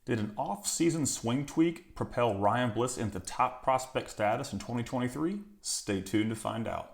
Did an off-season swing tweak propel Ryan Bliss into top prospect status in 2023? Stay tuned to find out.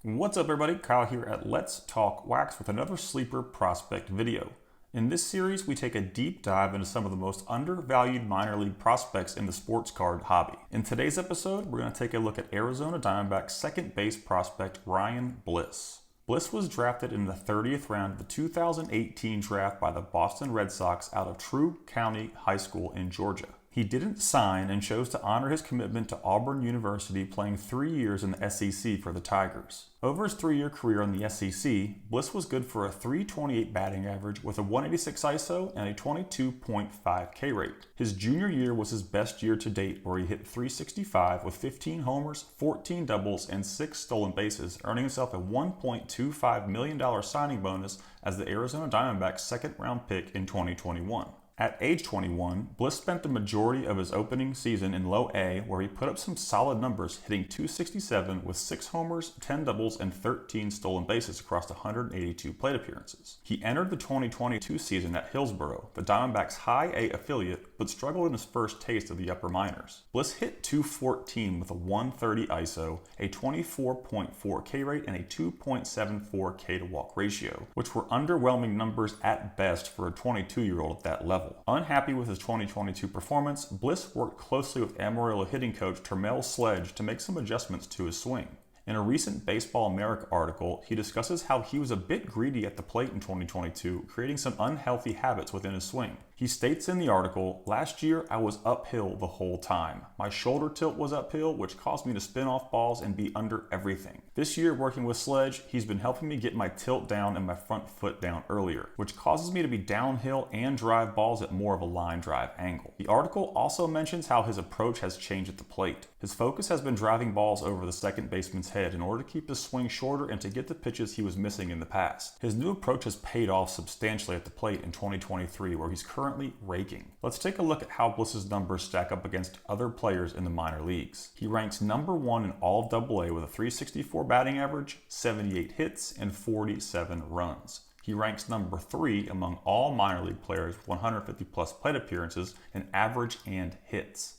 What's up everybody, Kyle here at Let's Talk Wax with another sleeper prospect video. In this series, we take a deep dive into some of the most undervalued minor league prospects in the sports card hobby. In today's episode, we're going to take a look at Arizona Diamondbacks second base prospect Ryan Bliss. Bliss was drafted in the 30th round of the 2018 draft by the Boston Red Sox out of True County High School in Georgia. He didn't sign and chose to honor his commitment to Auburn University, playing 3 years in the SEC for the Tigers. Over his 3-year career in the SEC, Bliss was good for a .328 batting average with a 186 ISO and a 22.5 K rate. His junior year was his best year to date, where he hit .365 with 15 homers, 14 doubles, and 6 stolen bases, earning himself a $1.25 million signing bonus as the Arizona Diamondbacks' second-round pick in 2021. At age 21, Bliss spent the majority of his opening season in Low A, where he put up some solid numbers, hitting .267 with 6 homers, 10 doubles, and 13 stolen bases across 182 plate appearances. He entered the 2022 season at Hillsboro, the Diamondbacks' High A affiliate, but struggled in his first taste of the upper minors. Bliss hit .214 with a 130 ISO, a 24.4 K rate, and a 2.74 K to walk ratio, which were underwhelming numbers at best for a 22-year-old at that level. Unhappy with his 2022 performance, Bliss worked closely with Amarillo hitting coach Termel Sledge to make some adjustments to his swing. In a recent Baseball America article, he discusses how he was a bit greedy at the plate in 2022, creating some unhealthy habits within his swing. He states in the article, "Last year I was uphill the whole time. My shoulder tilt was uphill, which caused me to spin off balls and be under everything. This year, working with Sledge, he's been helping me get my tilt down and my front foot down earlier, which causes me to be downhill and drive balls at more of a line drive angle." The article also mentions how his approach has changed at the plate. His focus has been driving balls over the second baseman's head in order to keep his swing shorter and to get the pitches he was missing in the past. His new approach has paid off substantially at the plate in 2023, where he's currently raking. Let's take a look at how Bliss's numbers stack up against other players in the minor leagues. He ranks number 1 in all of AA with a .364 batting average, 78 hits, and 47 runs. He ranks number 3 among all minor league players with 150 plus plate appearances in average and hits.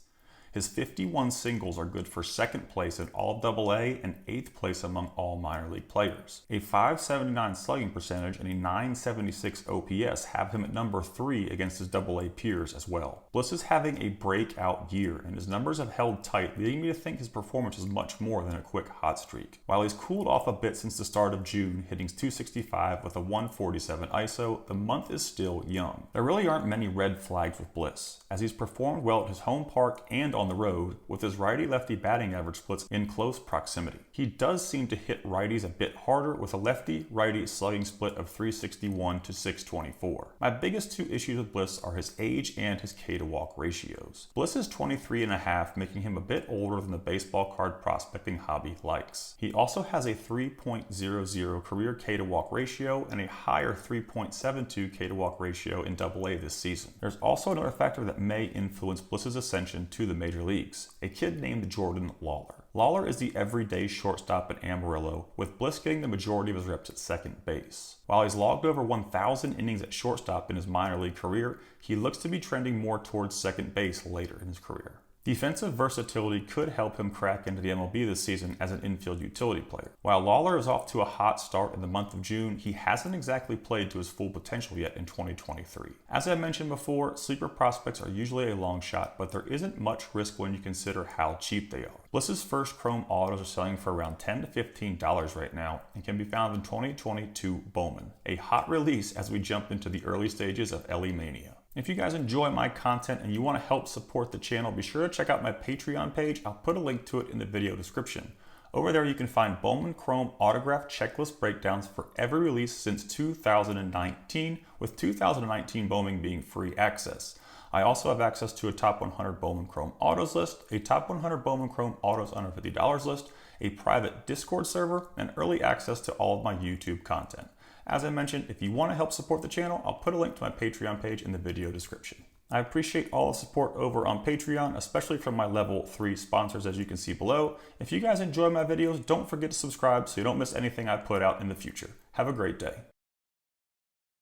His 51 singles are good for second place in all of AA and 8th place among all minor league players. A .579 slugging percentage and a .976 OPS have him at number 3 against his AA peers as well. Bliss is having a breakout year, and his numbers have held tight, leading me to think his performance is much more than a quick hot streak. While he's cooled off a bit since the start of June, hitting .265 with a 147 ISO, the month is still young. There really aren't many red flags with Bliss, as he's performed well at his home park and on the road, with his righty-lefty batting average splits in close proximity. He does seem to hit righties a bit harder, with a lefty-righty slugging split of .361 to .624. My biggest two issues with Bliss are his age and his K to walk ratios. Bliss is 23.5, making him a bit older than the baseball card prospecting hobby likes. He also has a 3.00 career K to walk ratio and a higher 3.72 K to walk ratio in AA this season. There's also another factor that may influence Bliss's ascension to the major leagues: a kid named Jordan Lawler. Lawler is the everyday shortstop at Amarillo, with Bliss getting the majority of his reps at second base. While he's logged over 1,000 innings at shortstop in his minor league career, he looks to be trending more towards second base later in his career. Defensive versatility could help him crack into the MLB this season as an infield utility player. While Lawler is off to a hot start in the month of June, he hasn't exactly played to his full potential yet in 2023. As I mentioned before, sleeper prospects are usually a long shot, but there isn't much risk when you consider how cheap they are. Bliss's first chrome autos are selling for around $10 to $15 right now and can be found in 2022 Bowman, a hot release as we jump into the early stages of LE Mania. If you guys enjoy my content and you want to help support the channel, be sure to check out my Patreon page. I'll put a link to it in the video description. Over there you can find Bowman Chrome autograph checklist breakdowns for every release since 2019, with 2019 Bowman being free access. I also have access to a top 100 Bowman Chrome autos list, a top 100 Bowman Chrome autos under $50 list, a private Discord server, and early access to all of my YouTube content. As I mentioned, if you want to help support the channel, I'll put a link to my Patreon page in the video description. I appreciate all the support over on Patreon, especially from my level 3 sponsors, as you can see below. If you guys enjoy my videos, don't forget to subscribe so you don't miss anything I put out in the future. Have a great day.